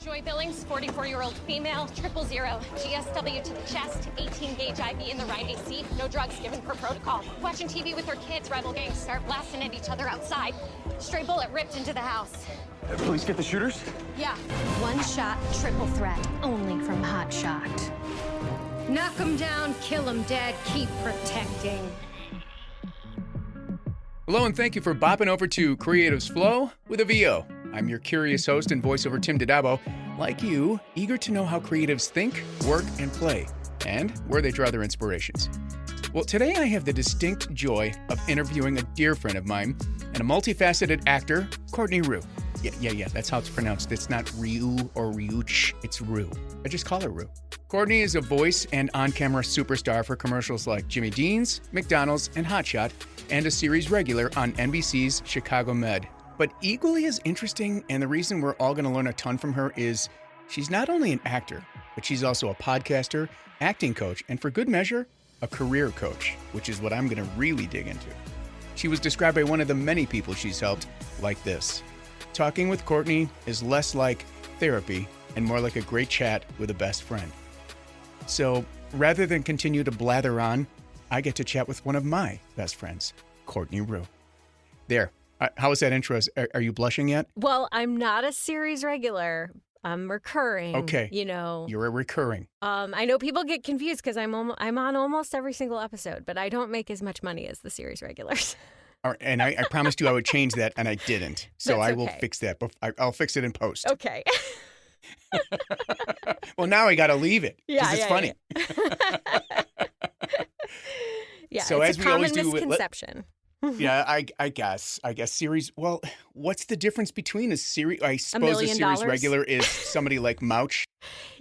Joy Billings, 44-year-old female, 000, GSW to the chest, 18-gauge IV in the right AC, no drugs given per protocol. Watching TV with her kids, rebel gangs start blasting at each other outside. Stray bullet ripped into the house. Police get the shooters? Yeah. One shot, triple threat, only from Hot Shot. Knock 'em down, kill 'em dead, keep protecting. Hello and thank you for bopping over to Creatives Flow with a VO. I'm your curious host and voiceover Tim Didabo, like you, eager to know how creatives think, work, and play, and where they draw their inspirations. Well, today I have the distinct joy of interviewing a dear friend of mine and a multifaceted actor, Courtney Rioux. Yeah, that's how it's pronounced. It's not Rioux or Riouch, it's Rue. I just call her Rue. Courtney is a voice and on-camera superstar for commercials like Jimmy Dean's, McDonald's, and Hot Shot, and a series regular on NBC's Chicago Med. But equally as interesting, and the reason we're all going to learn a ton from her, is she's not only an actor, but she's also a podcaster, acting coach, and for good measure, a career coach, which is what I'm going to really dig into. She was described by one of the many people she's helped like this. Talking with Courtney is less like therapy and more like a great chat with a best friend. So rather than continue to blather on, I get to chat with one of my best friends, Courtney Rioux. There. How was that intro? Are you blushing yet? Well, I'm not a series regular. I'm recurring. Okay. You know. You're a recurring. I know people get confused because I'm on almost every single episode, but I don't make as much money as the series regulars. And I promised you I would change that, and I didn't. So That's I will okay. Fix that. But I'll fix it in post. Okay. Well, now I got to leave it because it's funny. Yeah, So it's as a we always common do, misconception. Yeah, I guess series. Well, what's the difference between a series? I suppose a $1 million? series regular is somebody like Mouch.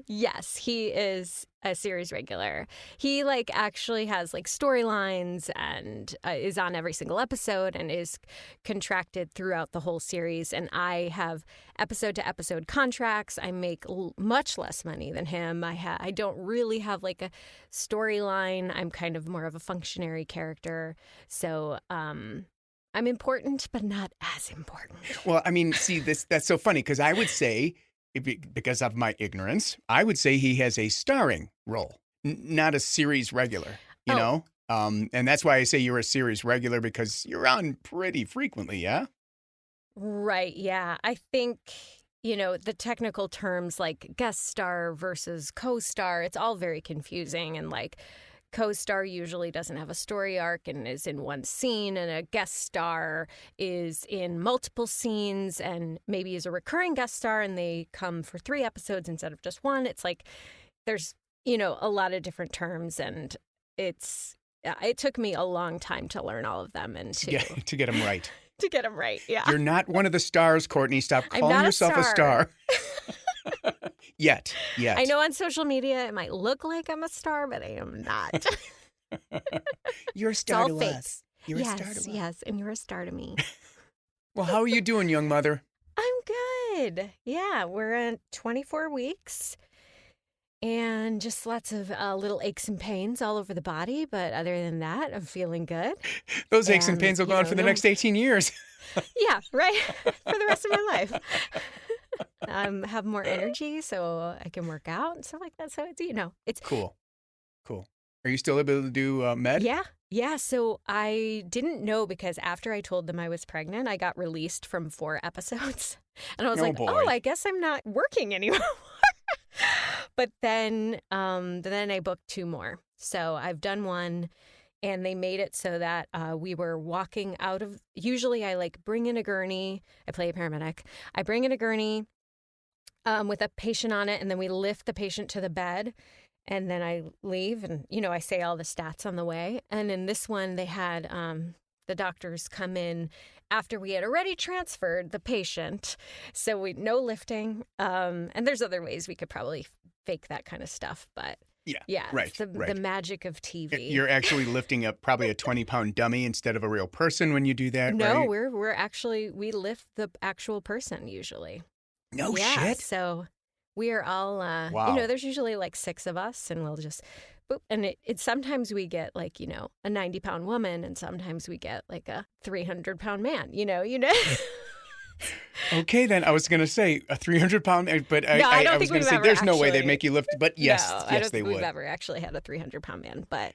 Yes, he is a series regular. He actually has storylines and is on every single episode and is contracted throughout the whole series. And I have episode to episode contracts. I make much less money than him. I don't really have a storyline. I'm kind of more of a functionary character. So I'm important, but not as important. Well, I mean, see, that's so funny because I would say, because of my ignorance, I would say he has a starring role, not a series regular, you know? And that's why I say you're a series regular because you're on pretty frequently, yeah? Right, yeah. I think, the technical terms like guest star versus co-star, it's all very confusing. And co-star usually doesn't have a story arc and is in one scene, and a guest star is in multiple scenes and maybe is a recurring guest star and they come for 3 episodes instead of just 1. It's there's, a lot of different terms, and it took me a long time to learn all of them and to get them right. To get them right, yeah. You're not one of the stars, Courtney. Stop calling yourself a star. Yet. I know on social media it might look like I'm a star, but I am not. You're a star to fake. us. You're a star to us. Yes, and you're a star to me. Well, how are you doing, young mother? I'm good. Yeah, we're at 24 weeks. And just lots of little aches and pains all over the body. But other than that, I'm feeling good. Those aches and pains will go on for the next 18 years. Yeah, right. For the rest of my life. Have more energy so I can work out and stuff like that. So it's Cool. Are you still able to do med? Yeah. So I didn't know because after I told them I was pregnant, I got released from 4 episodes. And I was boy. I guess I'm not working anymore. But then I booked 2 more. So I've done 1, and they made it so that we were walking out of. Usually, I bring in a gurney. I play a paramedic. I bring in a gurney with a patient on it, and then we lift the patient to the bed, and then I leave, and I say all the stats on the way. And in this one, they had the doctors come in after we had already transferred the patient. So no lifting. And there's other ways we could probably fake that kind of stuff. But yeah, right, it's the magic of TV. You're actually lifting up probably a 20-pound dummy instead of a real person when you do that, no, right? we lift the actual person usually. No shit. So we are all, wow. There's usually 6 of us, and we'll just boop. And it sometimes we get a 90-pound woman, and sometimes we get a 300-pound man, Okay, then I was going to say a 300-pound, but No, I don't was think going to we've say ever there's no way they'd actually- make you lift. But yes, no, I yes, don't they think we've would. ever actually had a 300-pound man, but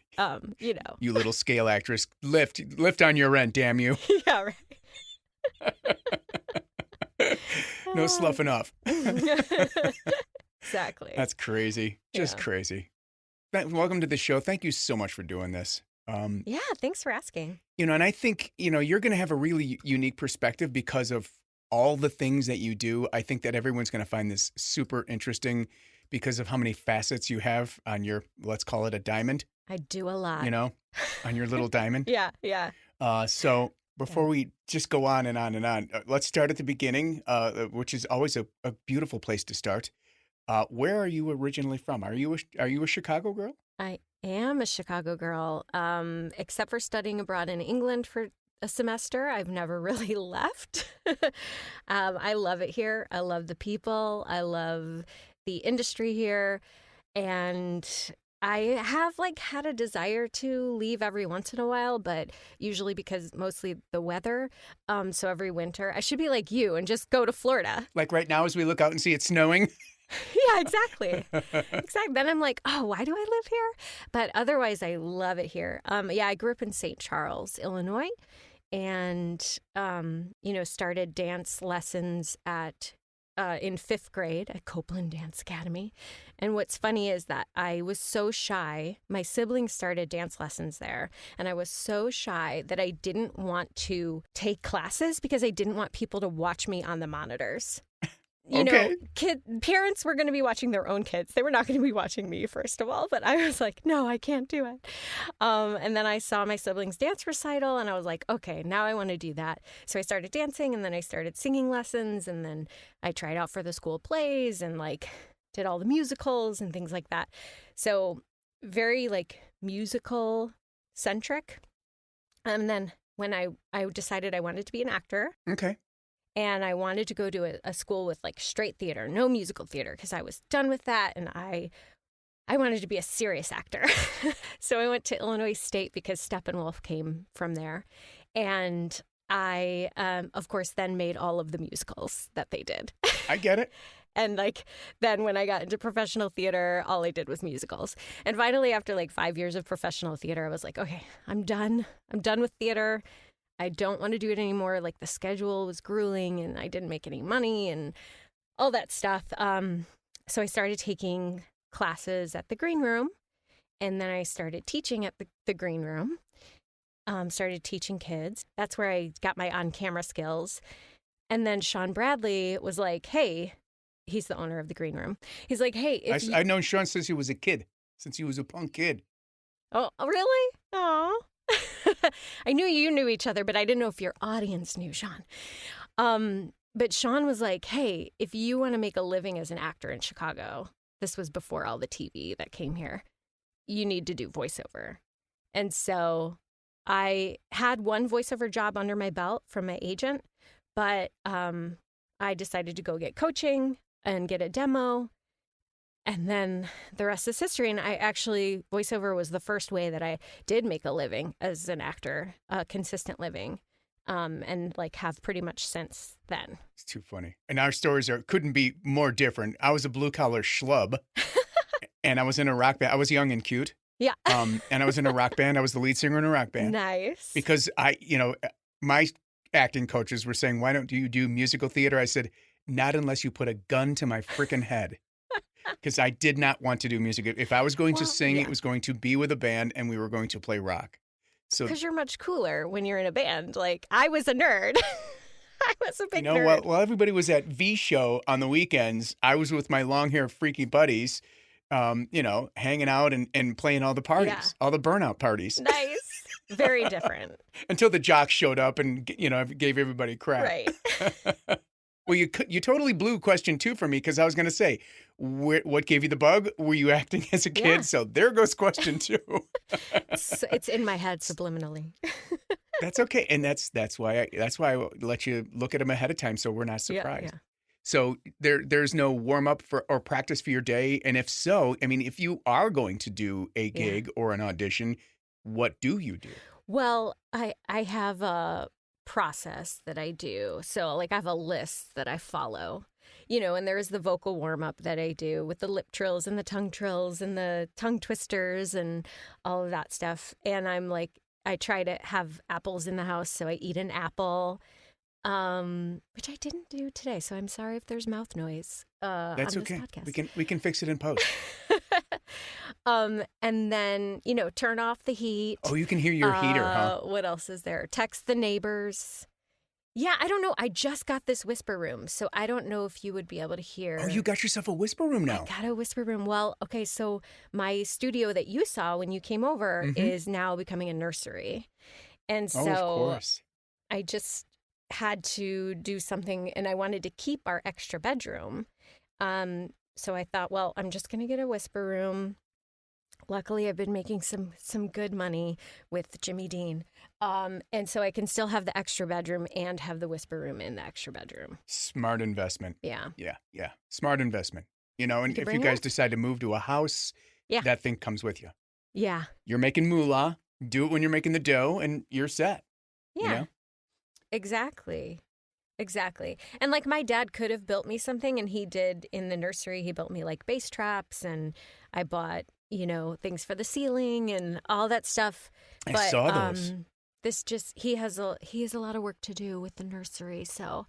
you know. You little scale actress, lift on your rent, damn you. Yeah, right. No sloughing off. Exactly. That's crazy. Just Yeah. crazy. Welcome to the show. Thank you so much for doing this. Yeah, thanks for asking. And I think, you're going to have a really unique perspective because of all the things that you do. I think that everyone's going to find this super interesting because of how many facets you have on your, let's call it a diamond, I do a lot. on your little diamond. Yeah. So before we just go on and on and on, let's start at the beginning, which is always a beautiful place to start. Where are you originally from? Are you a Chicago girl? I am a Chicago girl, except for studying abroad in England for a semester. I've never really left. I love it here. I love the people. I love the industry here. And I have had a desire to leave every once in a while, but usually because mostly the weather. So every winter, I should be like you and just go to Florida. Like right now as we look out and see it snowing. Yeah, exactly. Then I'm like, oh, why do I live here? But otherwise, I love it here. I grew up in St. Charles, Illinois, and started dance lessons in 5th grade at Copeland Dance Academy. And what's funny is that I was so shy. My siblings started dance lessons there, and I was so shy that I didn't want to take classes because I didn't want people to watch me on the monitors. Parents were going to be watching their own kids. They were not going to be watching me, first of all. But I was like, no, I can't do it. And then I saw my siblings' dance recital, and I was like, okay, now I want to do that. So I started dancing, and then I started singing lessons, and then I tried out for the school plays and did all the musicals and things like that. So very musical centric. And then when I decided I wanted to be an actor. Okay. And I wanted to go to a school with straight theater, no musical theater, because I was done with that. And I wanted to be a serious actor. So I went to Illinois State because Steppenwolf came from there. And I, of course, then made all of the musicals that they did. I get it. And then when I got into professional theater, all I did was musicals. And finally, after 5 years of professional theater, I was like, okay, I'm done. I'm done with theater. I don't want to do it anymore. The schedule was grueling and I didn't make any money and all that stuff. So I started taking classes at the Green Room, and then I started teaching at the Green Room, started teaching kids. That's where I got my on-camera skills. And then Sean Bradley was like, hey, he's the owner of the Green Room. He's like, hey. I've known Sean since he was a kid, since he was a punk kid. Oh, really? Oh. I knew you knew each other, but I didn't know if your audience knew Sean. But Sean was like, hey, if you want to make a living as an actor in Chicago, this was before all the TV that came here, you need to do voiceover. And so I had one voiceover job under my belt from my agent, but I decided to go get coaching and get a demo. And then the rest is history. And voiceover was the first way that I did make a living as an actor, a consistent living, and have pretty much since then. It's too funny. And our stories couldn't be more different. I was a blue collar schlub and I was in a rock band. I was young and cute. Yeah. And I was in a rock band. I was the lead singer in a rock band. Nice. Because my acting coaches were saying, why don't you do musical theater? I said, not unless you put a gun to my freaking head. Because I did not want to do music. If I was going to sing, It was going to be with a band and we were going to play rock. So because you're much cooler when you're in a band. I was a nerd. I was a big nerd. While everybody was at V Show on the weekends, I was with my long hair freaky buddies, hanging out and playing all the parties, all the burnout parties. Nice. Very different. Until the jocks showed up and, gave everybody crap. Right. Well, you totally blew question 2 for me because I was going to say, what gave you the bug? Were you acting as a kid? Yeah. So there goes question 2. It's in my head subliminally. That's okay, and that's why I let you look at them ahead of time so we're not surprised. Yeah. So there's no warm up or practice for your day, and if so, if you are going to do a gig or an audition, what do you do? Well, I have process that I do. So like I have a list that I follow, and there's the vocal warm up that I do with the lip trills and the tongue twisters and all of that stuff. And I try to have apples in the house. So I eat an apple, which I didn't do today. So I'm sorry if there's mouth noise That's on okay. this podcast. We can fix it in post. And then, turn off the heat. Oh, you can hear your heater, huh? What else is there? Text the neighbors. Yeah, I don't know. I just got this whisper room, so I don't know if you would be able to hear. Oh, you got yourself a whisper room now. I got a whisper room. Well, okay, so my studio that you saw when you came over is now becoming a nursery. And so of course. I just had to do something, and I wanted to keep our extra bedroom. So I thought, well, I'm just going to get a whisper room. Luckily, I've been making some good money with Jimmy Dean. And so I can still have the extra bedroom and have the whisper room in the extra bedroom. Smart investment. Yeah. Yeah. Smart investment. And if you guys decide to move to a house, that thing comes with you. Yeah. You're making moolah. Do it when you're making the dough, and you're set. Yeah. Exactly. And like my dad could have built me something, and he did in the nursery. He built me like bass traps, and I bought, things for the ceiling and all that stuff. But, I saw those. He has a lot of work to do with the nursery. So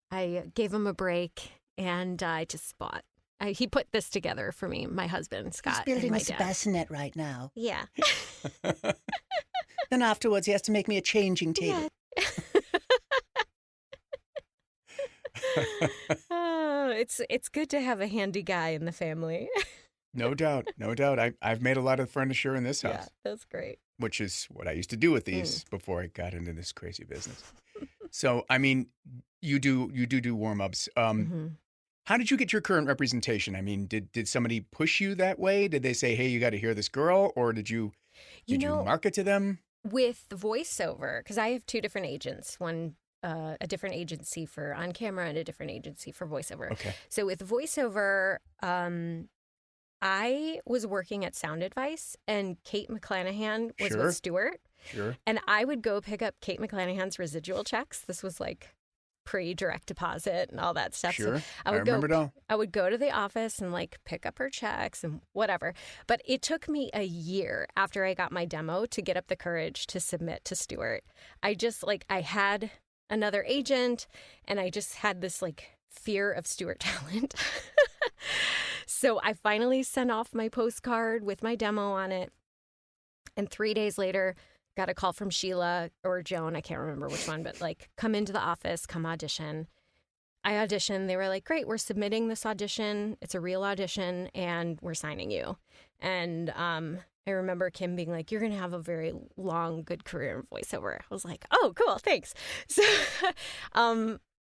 I gave him a break, and I just bought. He put this together for me, my husband, Scott. He's building and my a dad. bassinet right now. Yeah. Then afterwards, he has to make me a changing table. Yeah. Oh, it's good to have a handy guy in the family. No doubt. I've made a lot of furniture in this house. Yeah, that's great. Which is what I used to do with these before I got into this crazy business. So, I mean, you do warm-ups. How did you get your current representation? I mean, did somebody push you that way? Did they say, hey, you got to hear this girl? Or did you market to them? With voiceover, because I have two different agents, one a different agency for on camera and a different agency for voiceover. Okay. So with voiceover, I was working at Sound Advice, and Kate McClanahan was with Stuart. Sure. And I would go pick up Kate McClanahan's residual checks. This was like pre-direct deposit and all that stuff. Sure. So I remember it all. I would go to the office and like pick up her checks and whatever. But it took me a year after I got my demo to get up the courage to submit to Stuart. I had another agent, and I just had this like fear of Stuart talent. So I finally sent off my postcard with my demo on it. And 3 days later, got a call from Sheila or Joan, I can't remember which one, but like, come into the office, come audition. I auditioned. They were like, great, we're submitting this audition. It's a real audition, and we're signing you. And I remember Kim being like, you're going to have a very long, good career in voiceover. I was like, oh, cool, thanks. So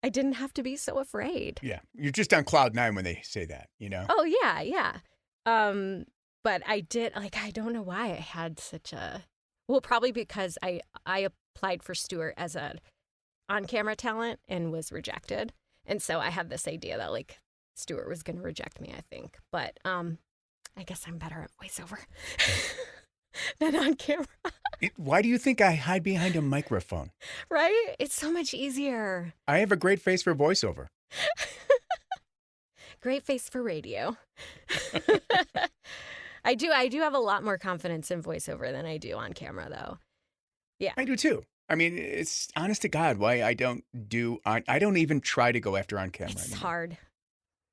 I didn't have to be so afraid. Yeah. You're just on cloud nine when they say that, Oh, yeah. But I did, I don't know why I had such a, well, probably because I applied for Stuart as a on-camera talent and was rejected. And so I had this idea that, like, Stuart was going to reject me, I think. But I guess I'm better at voiceover than on camera. Why do you think I hide behind a microphone? Right? It's so much easier. I have a great face for voiceover. Great face for radio. I do have a lot more confidence in voiceover than I do on camera, though. Yeah. I do, too. I mean, it's honest to God why I don't even try to go after on camera. It's anymore. hard.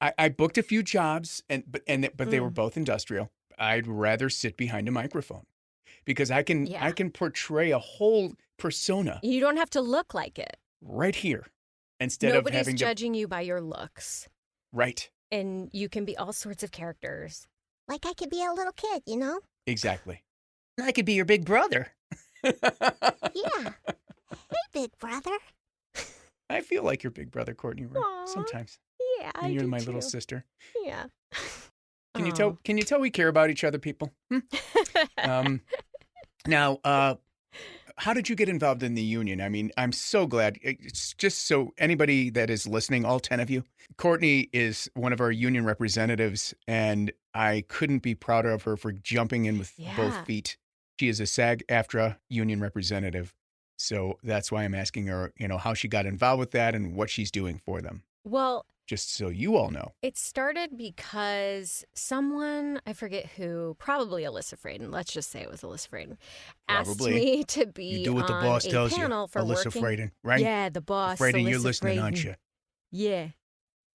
I booked a few jobs, but they were both industrial. I'd rather sit behind a microphone because I can portray a whole persona. You don't have to look like it. Right here, instead of having Nobody's judging you by your looks. Right. And you can be all sorts of characters. Like I could be a little kid, Exactly. I could be your big brother. Yeah. Hey, big brother. I feel like your big brother, Courtney Rioux, Aw. sometimes. Yeah, And I you're do my too. little sister. Yeah. Can you tell we care about each other, people? Now, how did you get involved in the union? I mean, I'm so glad. It's just so anybody that is listening, all 10 of you, Courtney is one of our union representatives, and I couldn't be prouder of her for jumping in with both feet. She is a SAG-AFTRA union representative. So that's why I'm asking her, how she got involved with that and what she's doing for them. Well, Just so you all know. it started because someone, I forget who, probably Alyssa Fraden, let's just say it was Alyssa Fraden, asked Probably. me to be You do what the on boss a tells you. panel for Alyssa working. Fraden, right? Yeah, the boss. Fraden, you're Alyssa listening, Fraden. aren't you? Yeah.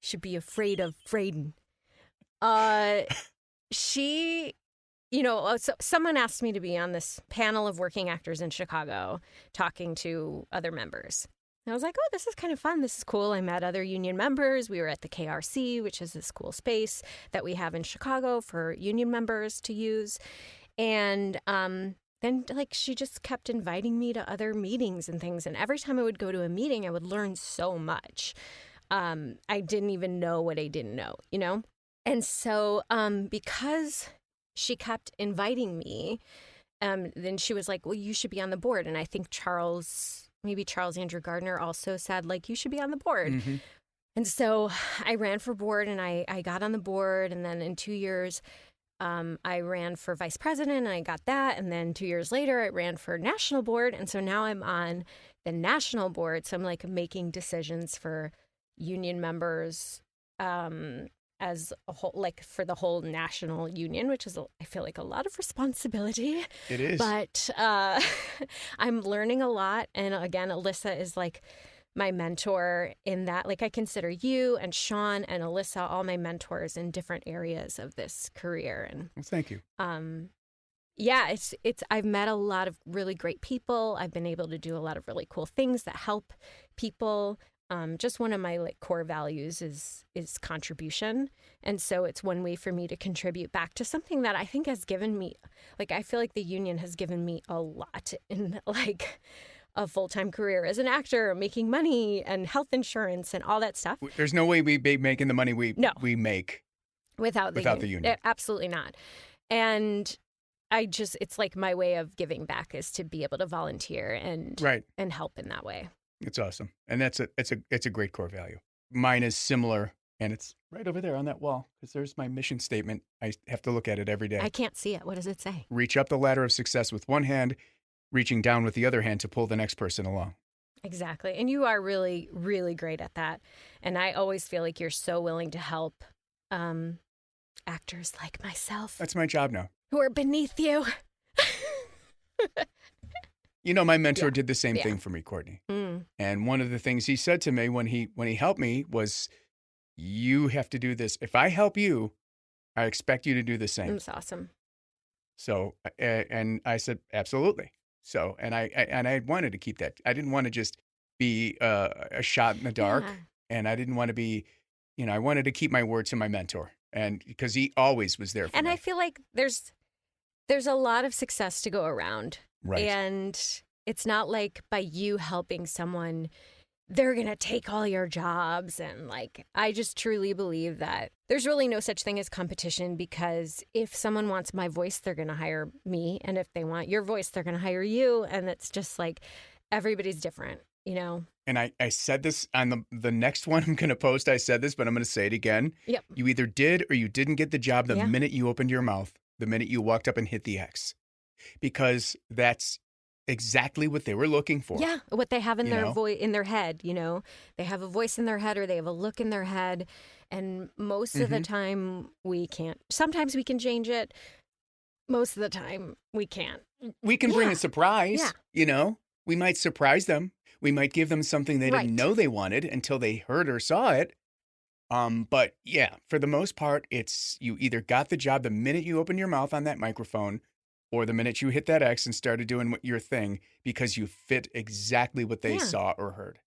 Should be afraid of Fraden. She, so someone asked me to be on this panel of working actors in Chicago talking to other members. And I was like, oh, this is kind of fun. This is cool. I met other union members. We were at the KRC, which is this cool space that we have in Chicago for union members to use. And then, she just kept inviting me to other meetings and things. And every time I would go to a meeting, I would learn so much. I didn't even know what I didn't know, And so because she kept inviting me, then she was like, well, you should be on the board. And I think maybe Charles Andrew Gardner also said, you should be on the board. Mm-hmm. And so I ran for board and I got on the board. And then in 2 years, I ran for vice president and I got that. And then 2 years later, I ran for national board. And so now I'm on the national board. So I'm making decisions for union members as a whole, for the whole national union, which is, I feel like, a lot of responsibility. It is. But I'm learning a lot. And again, Alyssa is my mentor in that. I consider you and Sean and Alyssa all my mentors in different areas of this career. And Well, thank you. yeah, I've met a lot of really great people. I've been able to do a lot of really cool things that help people. Just one of my core values is contribution. And so it's one way for me to contribute back to something that I think has given me, I feel like the union has given me a lot in a full-time career as an actor, making money and health insurance and all that stuff. There's no way we'd be making the money we make Without the union. Absolutely not. And it's my way of giving back is to be able to volunteer and help in that way. It's awesome. And it's a great core value. Mine is similar, and it's right over there on that wall because there's my mission statement. I have to look at it every day. I can't see it. What does it say? Reach up the ladder of success with one hand, reaching down with the other hand to pull the next person along. Exactly. And you are really, really great at that. And I always feel like you're so willing to help actors like myself. That's my job now. Who are beneath you. My mentor did the same thing for me, Courtney. Mm. And one of the things he said to me when he helped me was, you have to do this. If I help you, I expect you to do the same. That's awesome. So, and I said, absolutely. So, and I wanted to keep that. I didn't want to just be a shot in the dark. Yeah. And I didn't want to be, I wanted to keep my word to my mentor. And because he always was there for me. And I feel like there's a lot of success to go around. Right. And it's not by you helping someone, they're going to take all your jobs. And I just truly believe that there's really no such thing as competition, because if someone wants my voice, they're going to hire me. And if they want your voice, they're going to hire you. And it's just everybody's different, And I said this on the next one I'm going to post. I said this, but I'm going to say it again. Yep. You either did or you didn't get the job the minute you opened your mouth, the minute you walked up and hit the X. Because that's exactly what they were looking for. Yeah, what they have in their in their head, They have a voice in their head or they have a look in their head. And most of the time we can't. Sometimes we can change it. Most of the time we can't. We can bring a surprise, We might surprise them. We might give them something they didn't know they wanted until they heard or saw it. But yeah, for the most part, it's you either got the job the minute you opened your mouth on that microphone or the minute you hit that X and started doing your thing because you fit exactly what they saw or heard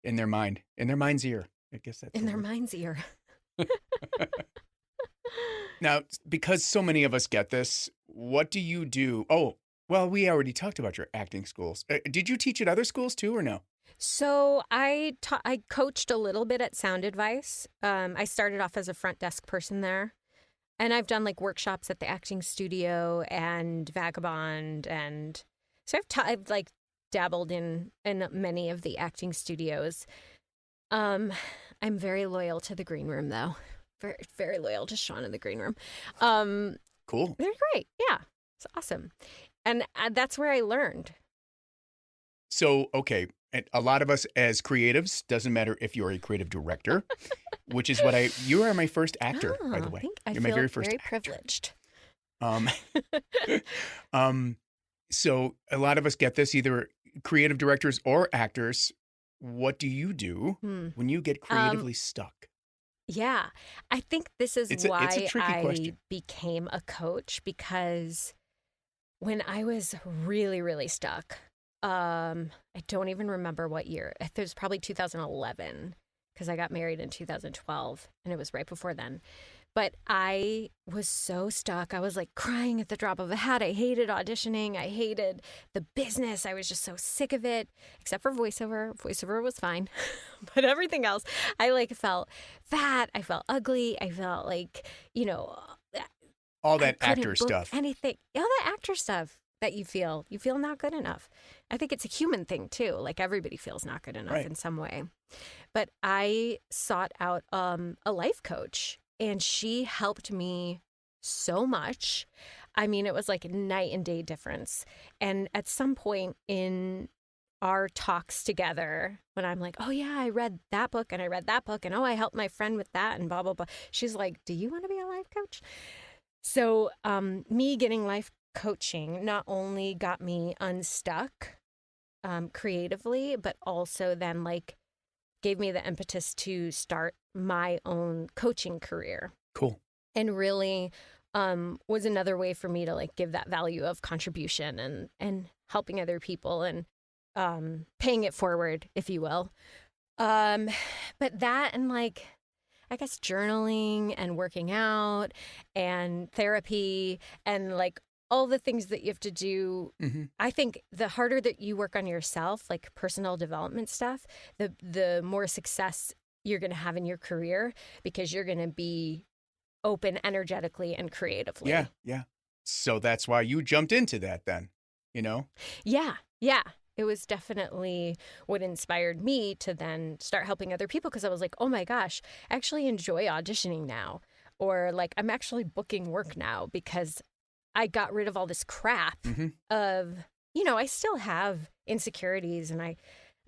in their mind's ear. I guess that's in their mind's ear. Now, because so many of us get this, what do you do? Oh, well, we already talked about your acting schools. Did you teach at other schools too, or no? So I coached a little bit at Sound Advice. I started off as a front desk person there. And I've done workshops at the acting studio and Vagabond. And so I've dabbled in many of the acting studios. I'm very loyal to the green room, though. Very, very loyal to Sean in the green room. Cool. They're great. Yeah. It's awesome. And that's where I learned. So, okay, and a lot of us as creatives, doesn't matter if you're a creative director, which is what you are my first actor, by the way. I You're feel my very first very actor. privileged. Um, so a lot of us get this, either creative directors or actors. What do you do when you get creatively stuck? Yeah, I think this is It's a why tricky I question. became a coach, because when I was really, really stuck, I don't even remember what year. It was probably 2011, because I got married in 2012, and it was right before then. But I was so stuck. I was like crying at the drop of a hat. I hated auditioning. I hated the business. I was just so sick of it, except for voiceover. Voiceover was fine. But everything else, I like felt fat. I felt ugly. I felt like, All I that couldn't actor book stuff. anything. All that actor stuff that you feel not good enough. I think it's a human thing too. Like everybody feels not good enough Right. in some way. But I sought out a life coach, and she helped me so much. I mean, it was like a night and day difference. And at some point in our talks together, when I'm like, oh yeah, I read that book and I read that book, and oh, I helped my friend with that and blah, blah, blah. She's like, do you want to be a life coach? So me getting life coaching not only got me unstuck creatively, but also then like gave me the impetus to start my own coaching career. Cool. And really was another way for me to like give that value of contribution and helping other people and paying it forward, if you will. But that and like, I guess journaling and working out and therapy and like all the things that you have to do. Mm-hmm. I think the harder that you work on yourself, like personal development stuff, the more success you're going to have in your career, because you're going to be open energetically and creatively. Yeah, yeah. So that's why you jumped into that then, Yeah. It was definitely what inspired me to then start helping other people, because I was like, oh my gosh, I actually enjoy auditioning now. Or like, I'm actually booking work now because I got rid of all this crap of, I still have insecurities and I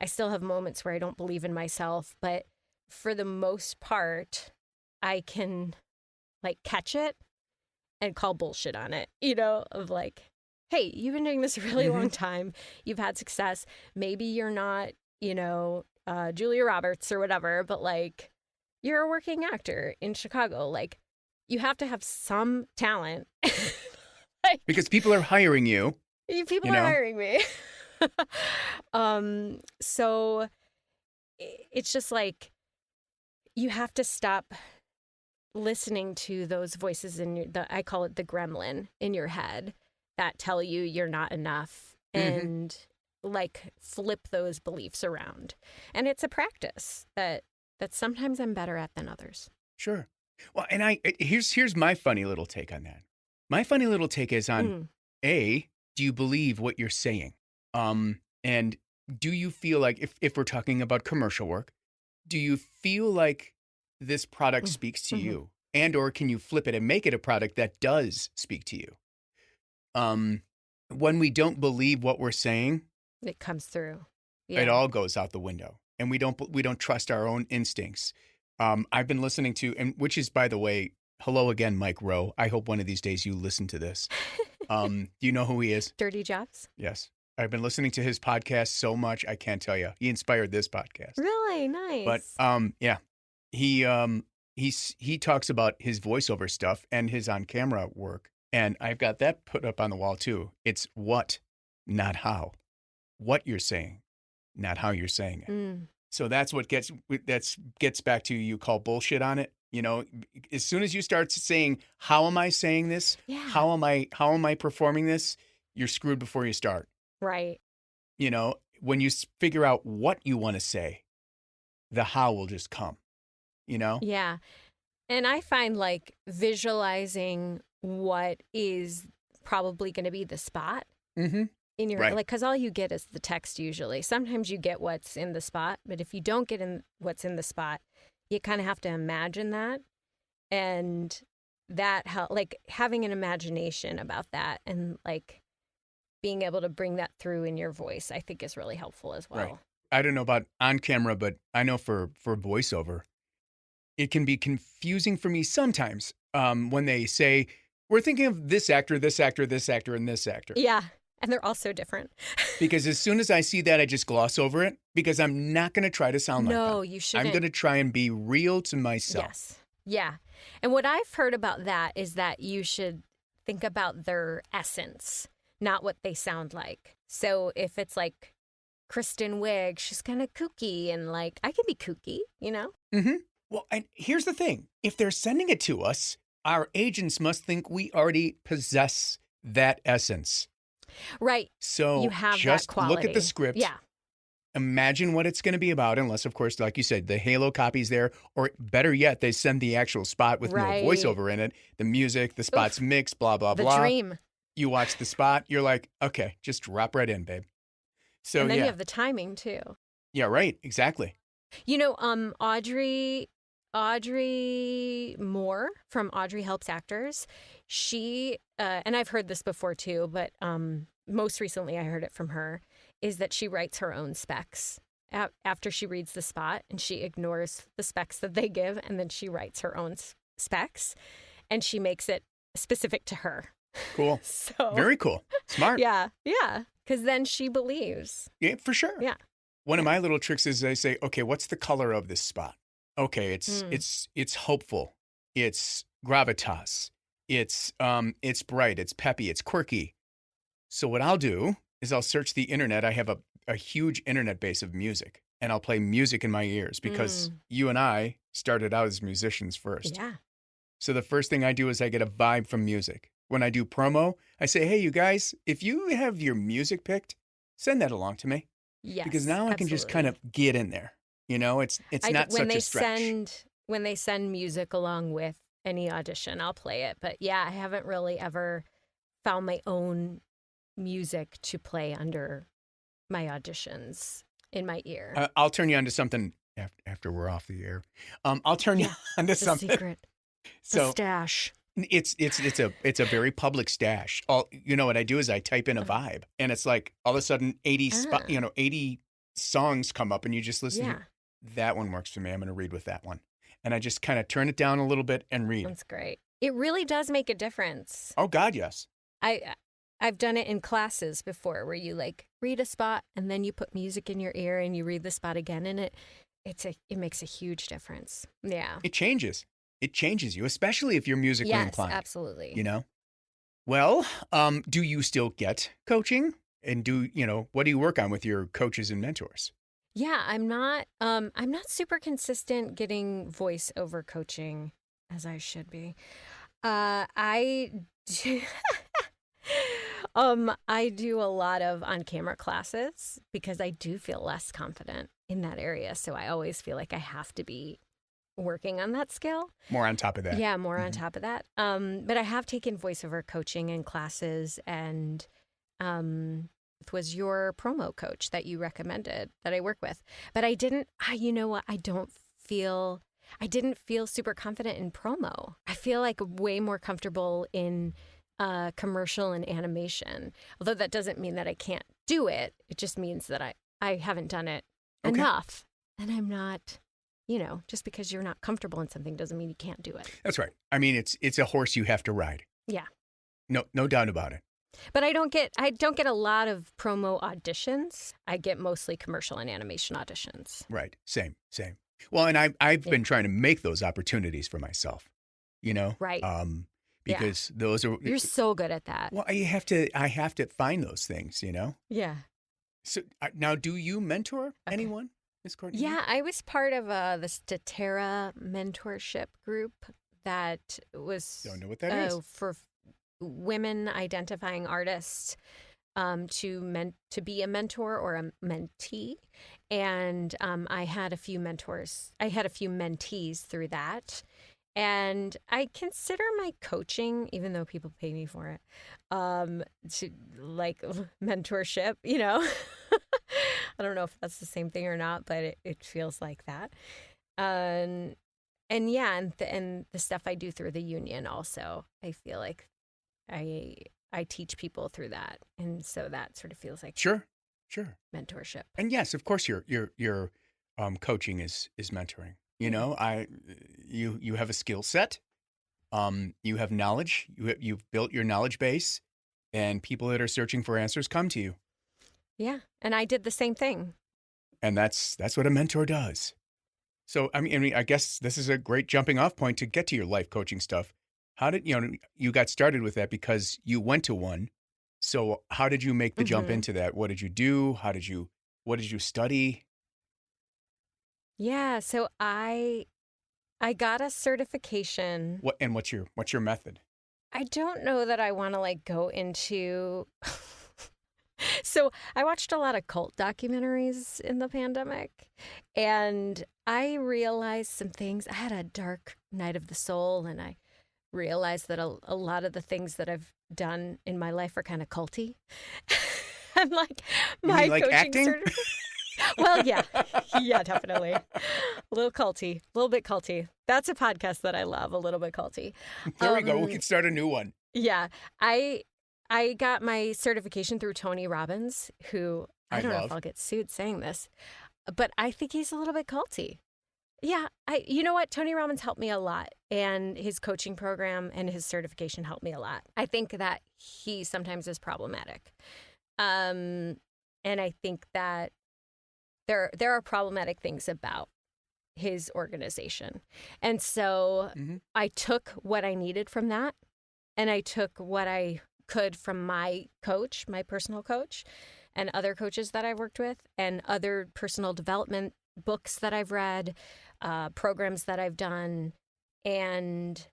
still have moments where I don't believe in myself. But for the most part, I can like catch it and call bullshit on it, of like, hey, you've been doing this a really long time. You've had success. Maybe you're not, Julia Roberts or whatever, but like you're a working actor in Chicago. Like you have to have some talent. because people are hiring you. People are hiring me. So it's just like you have to stop listening to those voices I call it the gremlin in your head that tell you you're not enough, and like flip those beliefs around. And it's a practice that sometimes I'm better at than others. Sure. Well, and here's my funny little take on that. My funny little take is on A, do you believe what you're saying? And do you feel like if we're talking about commercial work, do you feel like this product speaks to you? And or can you flip it and make it a product that does speak to you? When we don't believe what we're saying, it comes through. Yeah. It all goes out the window, and we don't trust our own instincts. I've been listening to, and which is, by the way, hello again, Mike Rowe. I hope one of these days you listen to this. Do you know who he is? Dirty Jobs? Yes. I've been listening to his podcast so much, I can't tell you. He inspired this podcast. Really? Nice. But yeah, he talks about his voiceover stuff and his on-camera work. And I've got that put up on the wall too. It's what, not how. What you're saying, not how you're saying it. So that's what gets back to you call bullshit on it. As soon as you start saying, how am I saying this? Yeah. How am I performing this? You're screwed before you start. Right. When you figure out what you want to say, the how will just come, Yeah. And I find like visualizing what is probably going to be the spot in your, right. like, because all you get is the text usually. Sometimes you get what's in the spot, but if you don't get in what's in the spot, you kind of have to imagine that. And that, like having an imagination about that and like being able to bring that through in your voice, I think is really helpful as well. Right. I don't know about on camera, but I know for voiceover, it can be confusing for me sometimes when they say, we're thinking of this actor, this actor, this actor, and this actor. Yeah. And they're all so different. Because as soon as I see that, I just gloss over it because I'm not going to try to sound like them. No, you shouldn't. I'm going to try and be real to myself. Yes. Yeah. And what I've heard about that is that you should think about their essence, not what they sound like. So if it's like Kristen Wiig, she's kind of kooky and like, I can be kooky, you know? Mm-hmm. Well, and here's the thing. If they're sending it to us, our agents must think we already possess that essence. Right. So you have just that quality. look at the script. Yeah. Imagine what it's going to be about, unless, of course, like you said, the Halo copy's there, or better yet, they send the actual spot with Right. no voiceover in it, the music, the spot's mixed, blah, blah, The blah. dream. You watch the spot, you're like, okay, just drop right in, babe. So, And then yeah. you have the timing too. Yeah, right. Exactly. You know, Audrey Moore from Audrey Helps Actors, she, and I've heard this before too, but most recently I heard it from her, is that she writes her own specs after she reads the spot, and she ignores the specs that they give, and then she writes her own specs, and she makes it specific to her. Cool. So Very cool. Smart. Yeah, because then she believes. Yeah, for sure. Yeah. One of my little tricks is I say, okay, what's the color of this spot? Okay, it's hopeful. It's gravitas. It's bright. It's peppy. It's quirky. So what I'll do is I'll search the internet. I have a huge internet base of music, and I'll play music in my ears because you and I started out as musicians first. Yeah. So the first thing I do is I get a vibe from music. When I do promo, I say, hey, you guys, if you have your music picked, send that along to me. Yes. Because now I can just kind of get in there. You know, it's not such a stretch. When they send music along with any audition, I'll play it. But yeah, I haven't really ever found my own music to play under my auditions in my ear. I'll turn you on to something after we're off the air. I'll turn you on to The something. secret. So the stash. It's a very public stash. You know what I do is I type in a vibe, and it's like all of a sudden 80 songs come up, and you just listen. Yeah. That one works for me. I'm going to read with that one, and I just kind of turn it down a little bit and read. That's great. It really does make a difference. Oh God, yes. I've done it in classes before, where you like read a spot and then you put music in your ear and you read the spot again, and it makes a huge difference. Yeah. It changes. It changes you, especially if you're musically inclined. Yes, absolutely. You know? Well, do you still get coaching? And what do you work on with your coaches and mentors? Yeah, I'm not super consistent getting voiceover coaching as I should be. I do, I do a lot of on-camera classes because I do feel less confident in that area. So I always feel like I have to be working on that skill. More on top of that. Yeah, more on top of that. But I have taken voiceover coaching and classes, and it was your promo coach that you recommended that I work with. But I didn't, you know what? I didn't feel super confident in promo. I feel like way more comfortable in commercial and animation. Although that doesn't mean that I can't do it. It just means that I haven't done it enough. And I'm not, just because you're not comfortable in something doesn't mean you can't do it. That's right. I mean, it's a horse you have to ride. Yeah. No doubt about it. But I don't get a lot of promo auditions. I get mostly commercial and animation auditions. Right. Same. Well, and I've been trying to make those opportunities for myself, Right. Because those are. You're so good at that. Well, I have to find those things, Yeah. So now, do you mentor anyone, Ms. Courtney? Yeah, I was part of the Statera mentorship group that was. Don't know what that is. For women identifying artists to be a mentor or a mentee. And I had a few mentors. I had a few mentees through that. And I consider my coaching, even though people pay me for it, to like mentorship, I don't know if that's the same thing or not, but it feels like that. And the stuff I do through the union also, I feel like I I teach people through that. And so that sort of feels like Sure. mentorship. And yes, of course, your coaching is mentoring. You know, you have a skill set, you have knowledge, you've built your knowledge base, and people that are searching for answers come to you. Yeah. And I did the same thing. And that's what a mentor does. So I mean, I guess this is a great jumping off point to get to your life coaching stuff. How did you got started with that because you went to one? So how did you make the jump into that? What did you do? What did you study? Yeah. So I got a certification. What's your method? I don't know that I want to like go into. So I watched a lot of cult documentaries in the pandemic, and I realized some things. I had a dark night of the soul, and I realized that a lot of the things that I've done in my life are kind of culty. And like my like coaching acting? Well, yeah, definitely. A little culty, a little bit culty. That's a podcast that I love, a little bit culty. There we go. We can start a new one. Yeah, I got my certification through Tony Robbins, who I don't know if I'll get sued saying this, but I think he's a little bit culty. Yeah, you know what? Tony Robbins helped me a lot, and his coaching program and his certification helped me a lot. I think that he sometimes is problematic. And I think that there are problematic things about his organization. And so I took what I needed from that, and I took what I could from my coach, my personal coach, and other coaches that I've worked with, and other personal development books that I've read, programs that I've done, and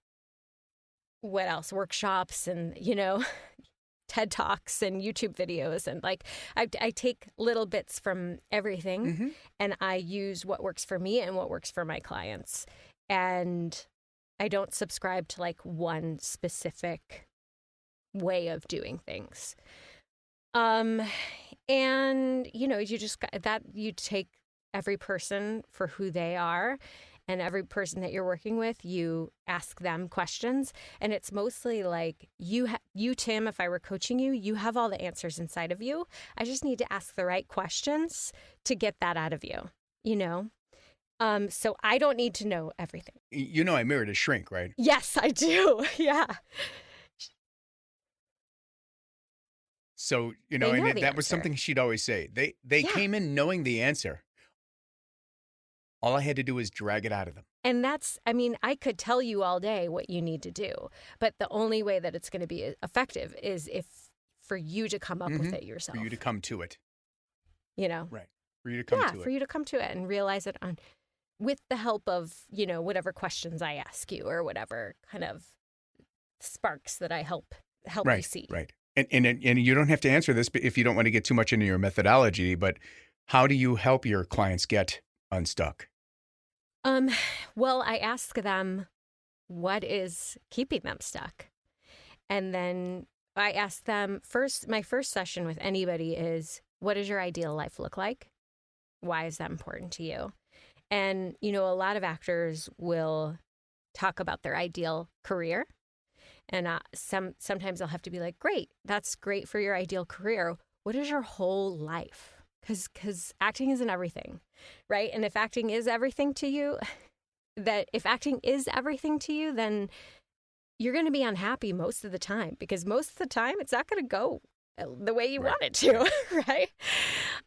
what else? Workshops and, TED Talks and YouTube videos. And like, I take little bits from everything and I use what works for me and what works for my clients. And I don't subscribe to like one specific way of doing things. And you just that you take every person for who they are, and every person that you're working with, you ask them questions. And it's mostly like you, Tim, if I were coaching you, you have all the answers inside of you. I just need to ask the right questions to get that out of you, So I don't need to know everything. I married a shrink, right? Yes, I do. Yeah. So, and that was something she'd always say. They came in knowing the answer. All I had to do was drag it out of them. And I could tell you all day what you need to do, but the only way that it's going to be effective is for you to come up with it yourself. For you to come to it. Right. For you to come to it. Yeah, for you to come to it and realize it with the help of, whatever questions I ask you or whatever kind of sparks that I help you see. Right. And you don't have to answer this if you don't want to get too much into your methodology, but how do you help your clients get unstuck? Well, I ask them what is keeping them stuck. And then I ask them my first session with anybody is, what does your ideal life look like? Why is that important to you? And, a lot of actors will talk about their ideal career. And sometimes I'll have to be like, great, that's great for your ideal career. What is your whole life? Because acting isn't everything, right? And if acting is everything to you, then you're going to be unhappy most of the time, because most of the time it's not going to go the way you want it to, right?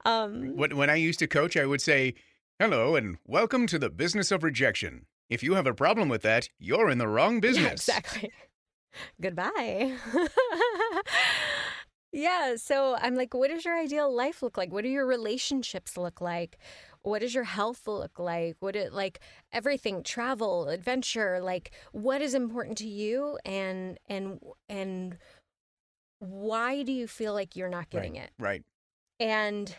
When I used to coach, I would say, hello and welcome to the business of rejection. If you have a problem with that, you're in the wrong business. Yeah, exactly. Goodbye. Yeah. So I'm like, what does your ideal life look like? What do your relationships look like? What does your health look like? Everything, travel, adventure, like what is important to you, and why do you feel like you're not getting it? Right. And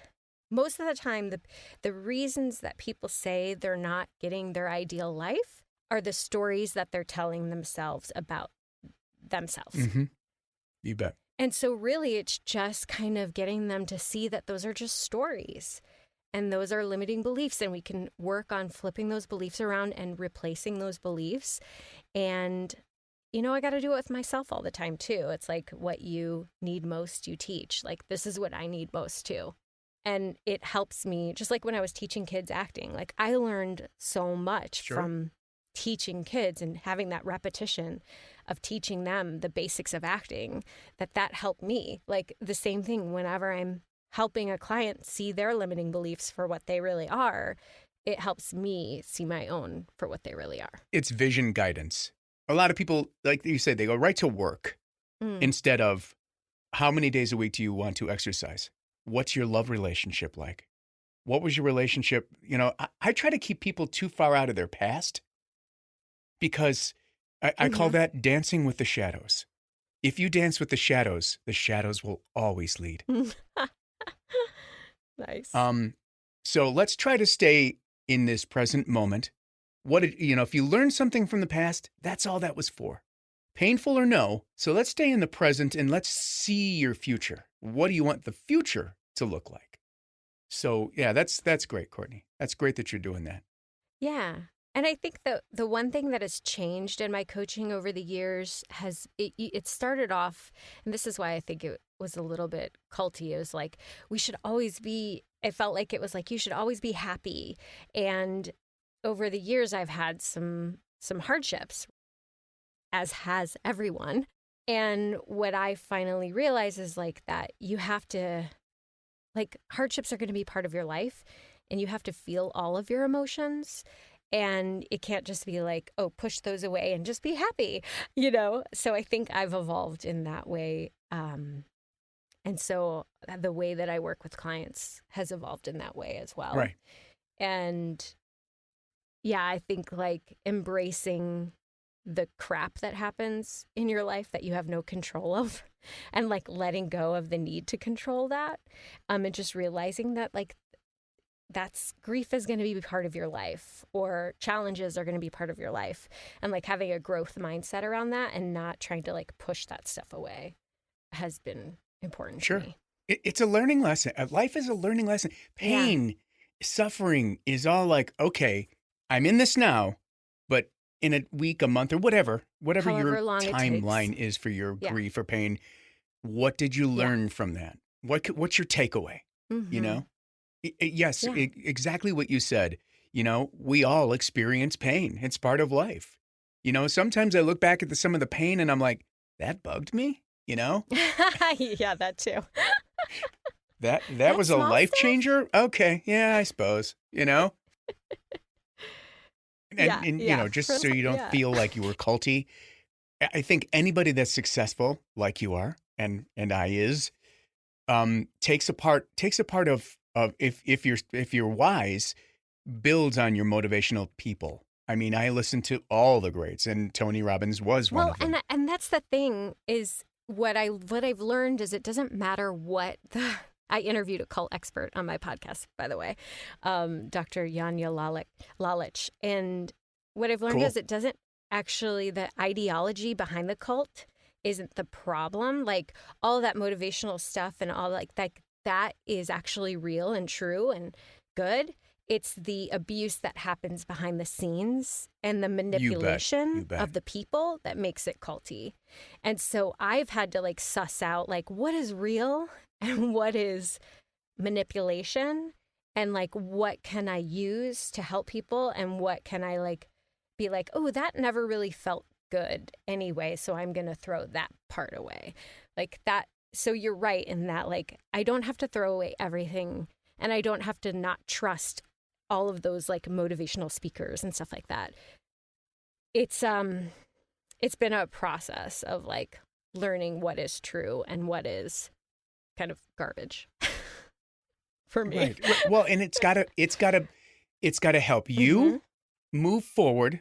most of the time, the reasons that people say they're not getting their ideal life are the stories that they're telling themselves about themselves. Mm-hmm. You bet. And so really it's just kind of getting them to see that those are just stories and those are limiting beliefs, and we can work on flipping those beliefs around and replacing those beliefs. And, I got to do it with myself all the time too. It's like what you need most, you teach. Like, this is what I need most too. And it helps me, just like when I was teaching kids acting, like I learned so much from teaching kids and having that repetition of teaching them the basics of acting, that helped me. Like the same thing whenever I'm helping a client see their limiting beliefs for what they really are, it helps me see my own for what they really are. It's vision guidance. A lot of people, like you said, they go right to work instead of how many days a week do you want to exercise? What's your love relationship like? What was your relationship? I try to keep people too far out of their past because I call that dancing with the shadows. If you dance with the shadows will always lead. Nice. So let's try to stay in this present moment. If you learn something from the past, that's all that was for. Painful or no. So let's stay in the present and let's see your future. What do you want the future to look like? So yeah, that's great, Courtney. That's great that you're doing that. Yeah. And I think the one thing that has changed in my coaching over the years it started off, and this is why I think it was a little bit culty. It was like, it felt like it was like, you should always be happy. And over the years, I've had some hardships, as has everyone. And what I finally realized is like that you have to, like, hardships are going to be part of your life and you have to feel all of your emotions. And it can't just be like, oh, push those away and just be happy, So I think I've evolved in that way. And so the way that I work with clients has evolved in that way as well. Right. And yeah, I think like embracing the crap that happens in your life that you have no control of and like letting go of the need to control that. And just realizing that like grief is going to be part of your life, or challenges are going to be part of your life, and like having a growth mindset around that and not trying to like push that stuff away has been important to me. It's a learning lesson. Life is a learning lesson. Pain, suffering is all like, okay, I'm in this now, but in a week, a month, or whatever However your long it timeline takes. is for your grief or pain, what did you learn from that? What's your takeaway? Mm-hmm. Yes, exactly what you said. We all experience pain. It's part of life. Sometimes I look back at some of the pain and I'm like, that bugged me, Yeah, that too. That was a life changer. Okay. Yeah, I suppose, And just so you don't feel like you were culty. I think anybody that's successful like you are and I is, takes a part of if you're wise, builds on your motivational people. I mean, I listen to all the greats, and Tony Robbins was one of them. And that's the thing is what I've learned is it doesn't matter what I interviewed a cult expert on my podcast, by the way, Dr. Janja Lalich. And what I've learned is it doesn't actually, the ideology behind the cult isn't the problem. Like all that motivational stuff and all that is actually real and true and good. It's the abuse that happens behind the scenes and the manipulation of the people that makes it culty. And so I've had to like suss out like what is real and what is manipulation, and like what can I use to help people, and what can I like be like, oh, that never really felt good anyway, so I'm going to throw that part away. Like that. So you're right in that, like, I don't have to throw away everything, and I don't have to not trust all of those like motivational speakers and stuff like that. It's been a process of like learning what is true and what is kind of garbage for me. Right. Well, and it's gotta help you move forward.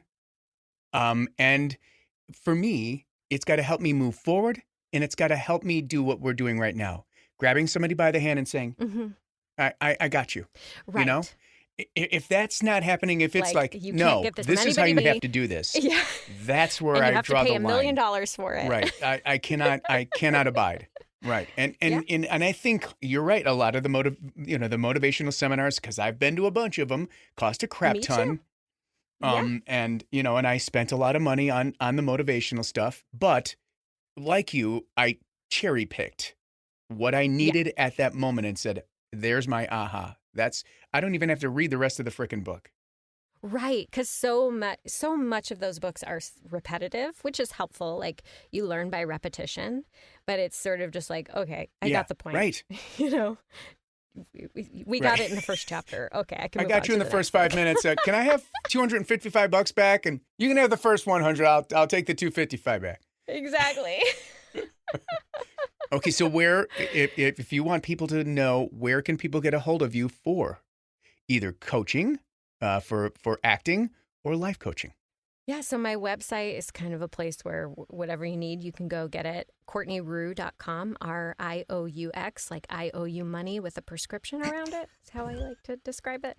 And for me, it's got to help me move forward, and it's got to help me do what we're doing right now. Grabbing somebody by the hand and saying, I got you. Right. If that's not happening, if it's like you no, can't get this this from is how you anybody. have to do this. Yeah. That's where And you I have draw to pay the $1 line. million for it. Right. I cannot abide. Right. And I think you're right. A lot of the motivational seminars, because I've been to a bunch of them, cost a crap Me ton. too. And and I spent a lot of money on the motivational stuff, but like you, I cherry picked what I needed at that moment and said, "There's my aha." I don't even have to read the rest of the frickin' book. Right, because so much of those books are repetitive, which is helpful. Like you learn by repetition, but it's sort of just like, okay, I got the point. Right. We got it in the first chapter. Okay, I can. I Move got on you in to the first next 5 minutes. Can I have $255 back? And you can have the first 100. I'll take the 255 back. Exactly. Okay, so if you want people to know, where can people get a hold of you for either coaching, for acting, or life coaching? Yeah, so my website is kind of a place where whatever you need, you can go get it. CourtneyRieux.com, RIOUX, like I owe you money with a prescription around it. That's how I like to describe it.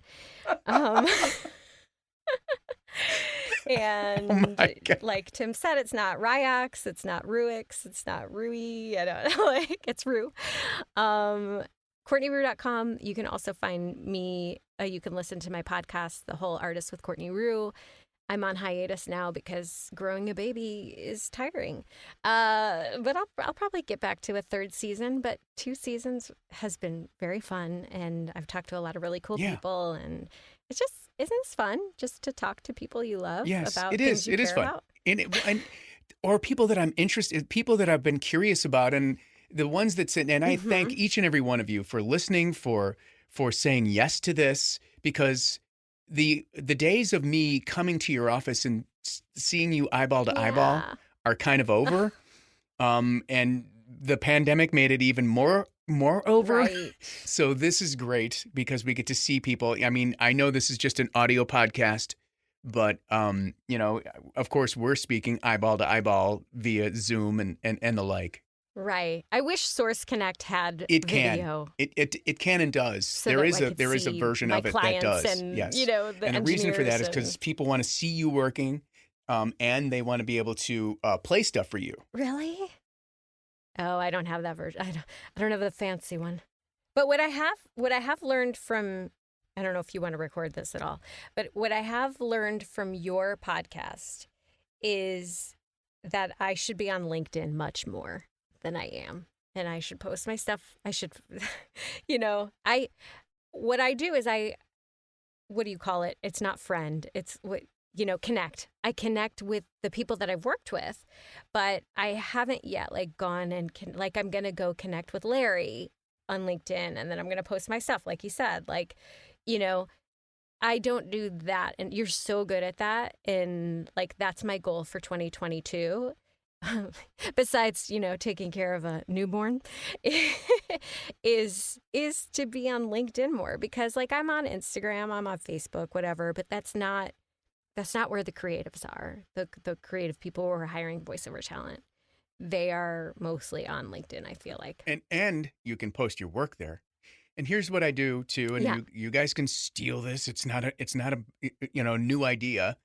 And like Tim said, it's not Rioux, it's not Ruix, it's not Rui. I don't know, like it's Rue. CourtneyRieux.com. You can also find me. You can listen to my podcast, The Whole Artist with Courtney Rioux. I'm on hiatus now because growing a baby is tiring. But I'll probably get back to a third season. But 2 seasons has been very fun, and I've talked to a lot of really cool people, and it's just isn't it fun just to talk to people you love about things you care about? Or people that I'm interested, people that I've been curious about, and the ones that sit. And I thank each and every one of you for listening, for saying yes to this, because the days of me coming to your office and seeing you eyeball to eyeball are kind of over. And the pandemic made it even more over. Right. So this is great because we get to see people. I mean, I know this is just an audio podcast, but of course we're speaking eyeball to eyeball via Zoom and the like. Right. I wish Source Connect had video. It can and does. So there is a version of it that does. And, yes. The and the reason for that is because people want to see you working, and they want to be able to play stuff for you. Really? Oh, I don't have that version. I don't have the fancy one. But what I have learned from, I don't know if you want to record this at all, but what I have learned from your podcast is that I should be on LinkedIn much more than I am. And I should post my stuff. I should, what I do is what do you call it? It's not friend. It's what, connect. I connect with the people that I've worked with, but I haven't yet gone and I'm going to go connect with Larry on LinkedIn, and then I'm going to post my stuff. Like you said, I don't do that. And you're so good at that. And that's my goal for 2022. Besides, taking care of a newborn, is to be on LinkedIn more, because I'm on Instagram, I'm on Facebook, whatever, but that's not where the creatives are. The creative people who are hiring voiceover talent, they are mostly on LinkedIn, I feel like. And you can post your work there. And here's what I do too, and you guys can steal this. It's not a new idea.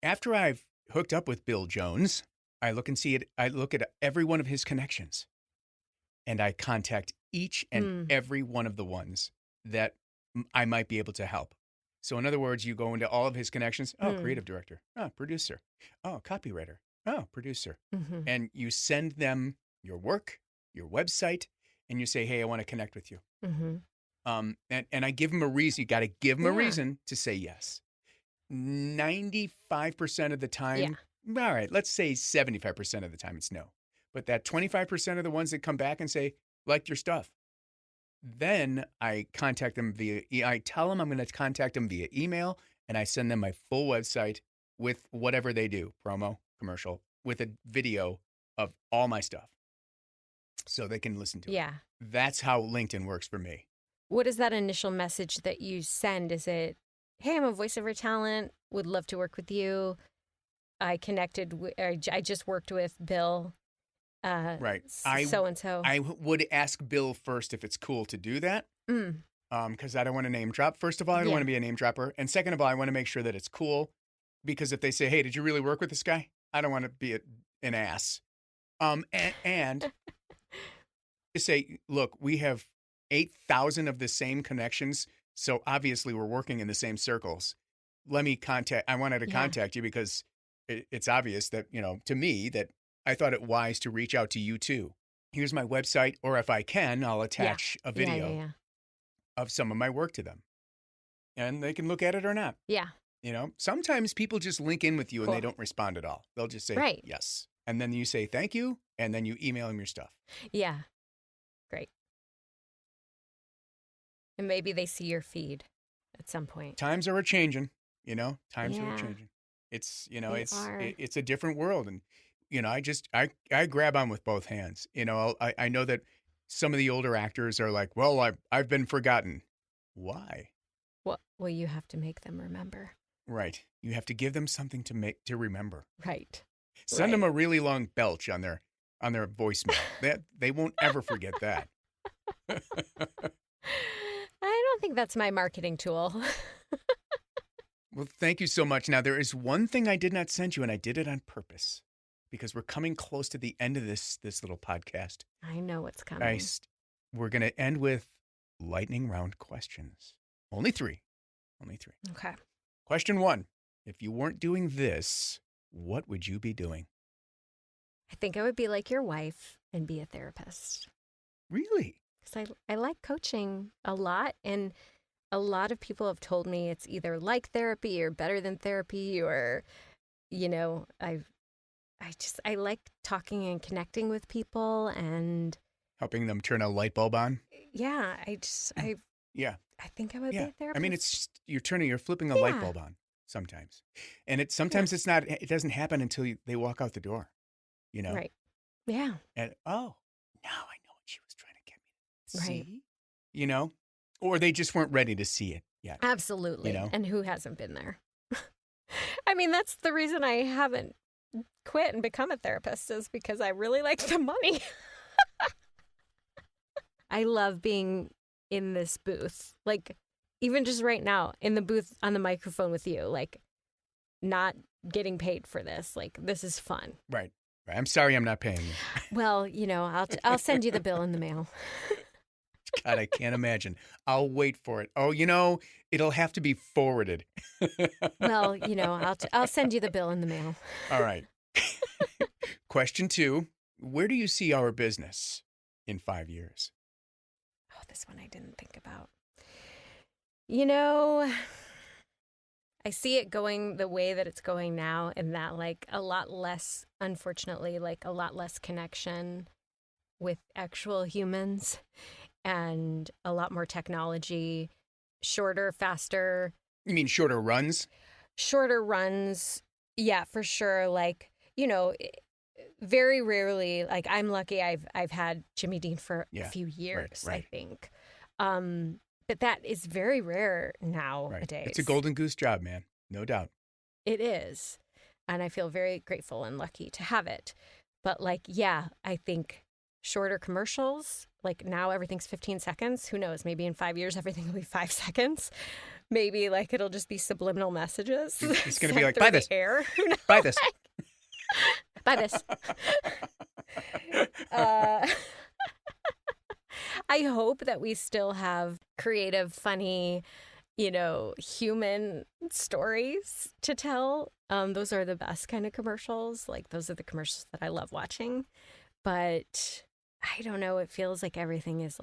After I've hooked up with Bill Jones, I look and see it. I look at every one of his connections, and I contact each and every one of the ones that I might be able to help. So in other words, you go into all of his connections. Oh, creative director. Oh, producer. Oh, copywriter. Oh, producer. Mm-hmm. And you send them your work, your website, and you say, hey, I want to connect with you. Mm-hmm. And I give them a reason. You got to give them a reason to say yes. 95% of the time, all right, let's say 75% of the time it's no. But that 25% of the ones that come back and say, liked your stuff. Then I contact them I tell them I'm going to contact them via email, and I send them my full website with whatever they do, promo, commercial, with a video of all my stuff so they can listen to it. Yeah. That's how LinkedIn works for me. What is that initial message that you send? Is it, hey, I'm a voiceover talent, would love to work with you. I just worked with Bill. Right. So-and-so. I would ask Bill first if it's cool to do that. Because I don't want to name drop. First of all, I don't want to be a name dropper. And second of all, I want to make sure that it's cool. Because if they say, hey, did you really work with this guy? I don't want to be an ass. And to say, look, we have 8,000 of the same connections. So obviously we're working in the same circles. I wanted to contact you because it's obvious that, to me, that I thought it wise to reach out to you too. Here's my website, or if I can, I'll attach a video of some of my work to them. And they can look at it or not. Yeah. Sometimes people just link in with you and they don't respond at all. They'll just say yes. And then you say thank you, and then you email them your stuff. Yeah. Great. And maybe they see your feed at some point. Times are changing, Times are changing. It's, it's a different world. And, I grab on with both hands. I know that some of the older actors are like, well, I've been forgotten. Why? Well, you have to make them remember. Right. You have to give them something to remember. Right. Send them a really long belch on their voicemail. They won't ever forget that. I don't think that's my marketing tool. Well, thank you so much. Now, there is one thing I did not send you, and I did it on purpose because we're coming close to the end of this little podcast. I know what's coming. We're going to end with lightning round questions. Only three. Okay. Question 1. If you weren't doing this, what would you be doing? I think I would be like your wife and be a therapist. Really? Because I like coaching a lot, and a lot of people have told me it's either like therapy or better than therapy, or, I like talking and connecting with people and helping them turn a light bulb on. Yeah, yeah. I think I would be a therapist. I mean, it's you're flipping a light bulb on sometimes, and sometimes it's not. It doesn't happen until they walk out the door. Right. Yeah. And now I know what she was trying to get me to see. Or they just weren't ready to see it yet. Absolutely. And who hasn't been there? I mean, that's the reason I haven't quit and become a therapist, is because I really like the money. I love being in this booth, like even just right now in the booth on the microphone with you, like not getting paid for this. Like, this is fun. Right. I'm sorry I'm not paying you. Well, I'll send you the bill in the mail. God, I can't imagine. I'll wait for it. Oh, it'll have to be forwarded. Well, I'll send you the bill in the mail. All right. Question 2. Where do you see our business in 5 years? Oh, this one I didn't think about. I see it going the way that it's going now, and that a lot less, unfortunately, a lot less connection with actual humans, and a lot more technology, shorter, faster. You mean shorter runs? Shorter runs. Yeah, for sure. Very rarely, I'm lucky I've had Jimmy Dean for a few years, right. I think. But that is very rare nowadays. Right. It's a golden goose job, man. No doubt. It is. And I feel very grateful and lucky to have it. But I think shorter commercials, now everything's 15 seconds. Who knows? Maybe in 5 years, everything will be 5 seconds. Maybe it'll just be subliminal messages. It's going to be like, buy this. Air. Buy this. Buy this. I hope that we still have creative, funny, human stories to tell. Those are the best kind of commercials. Those are the commercials that I love watching. But I don't know. It feels like everything is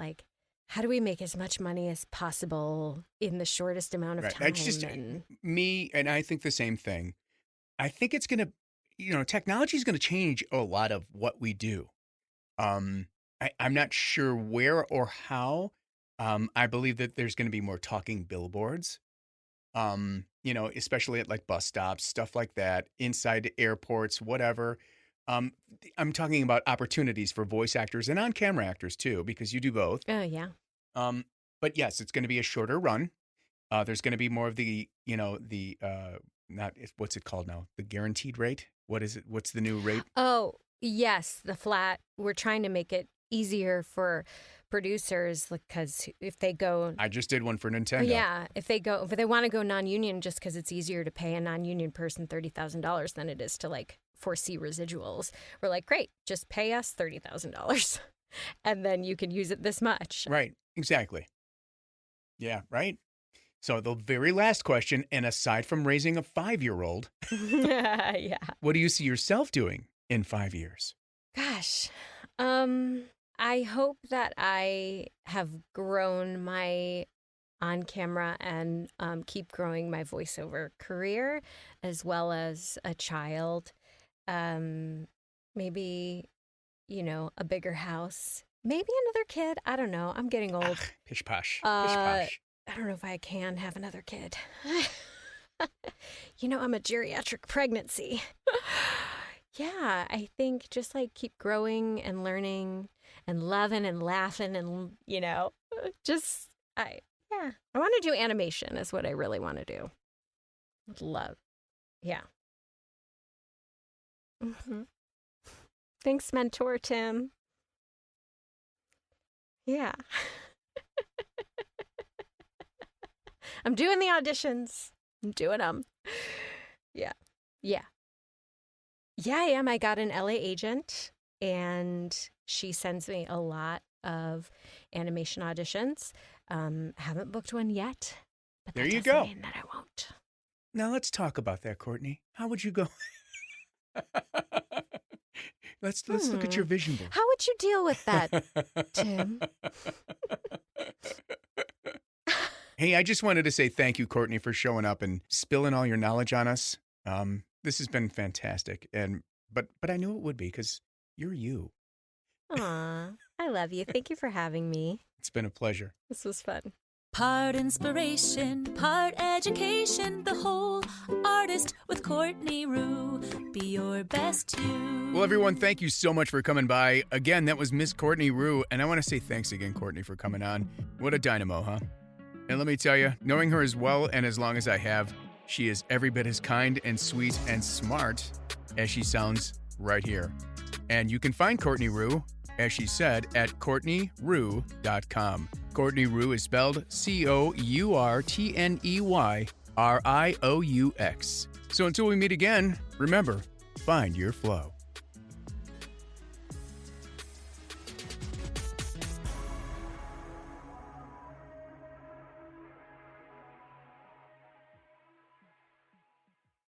how do we make as much money as possible in the shortest amount of time? That's just me, and I think the same thing. I think it's going to, technology is going to change a lot of what we do. I'm not sure where or how. I believe that there's going to be more talking billboards, especially at bus stops, stuff like that, inside airports, whatever. I'm talking about opportunities for voice actors and on-camera actors too, because you do both. Oh, yeah. But yes, it's going to be a shorter run. There's going to be more of the, what's it called now? The guaranteed rate? What is it? What's the new rate? Oh, yes, the flat. We're trying to make it easier for producers, because if they go, I just did one for Nintendo. Yeah, if they want to go non-union, just because it's easier to pay a non-union person $30,000 than it is to foresee residuals. We're great, just pay us $30,000, and then you can use it this much. Right, exactly. Yeah, right. So the very last question, and aside from raising a 5-year-old, Yeah. what do you see yourself doing in 5 years? Gosh. I hope that I have grown my on camera and keep growing my voiceover career as well as a child. Maybe, a bigger house. Maybe another kid. I don't know. I'm getting old. Pish posh. Pish Uh, posh. I don't know if I can have another kid. I'm a geriatric pregnancy. Yeah, I think just like keep growing and learning and loving and laughing and, I want to do animation is what I really want to do. Love. Yeah. hmm Thanks, mentor Tim. Yeah. I'm doing the auditions. I'm doing them. Yeah. Yeah. Yeah, I am. I got an LA agent, and she sends me a lot of animation auditions. Haven't booked one yet, but There that you doesn't go. mean that I won't. Now let's talk about that, Courtney. How would you go? Let's look at your vision board. How would you deal with that, Tim? Hey, I just wanted to say thank you, Courtney, for showing up and spilling all your knowledge on us. This has been fantastic, but I knew it would be because you're you. Aw, I love you. Thank you for having me. It's been a pleasure. This was fun. Part inspiration, part education, the whole artist with Courtney Rioux. Be your best you. Well, everyone, thank you so much for coming by. Again, that was Miss Courtney Rioux, and I want to say thanks again, Courtney, for coming on. What a dynamo, huh? And let me tell you, knowing her as well and as long as I have, she is every bit as kind and sweet and smart as she sounds right here. And you can find Courtney Rioux, as she said, at CourtneyRieux.com. Courtney Rioux is spelled CourtneyRieux. So until we meet again, remember, find your flow.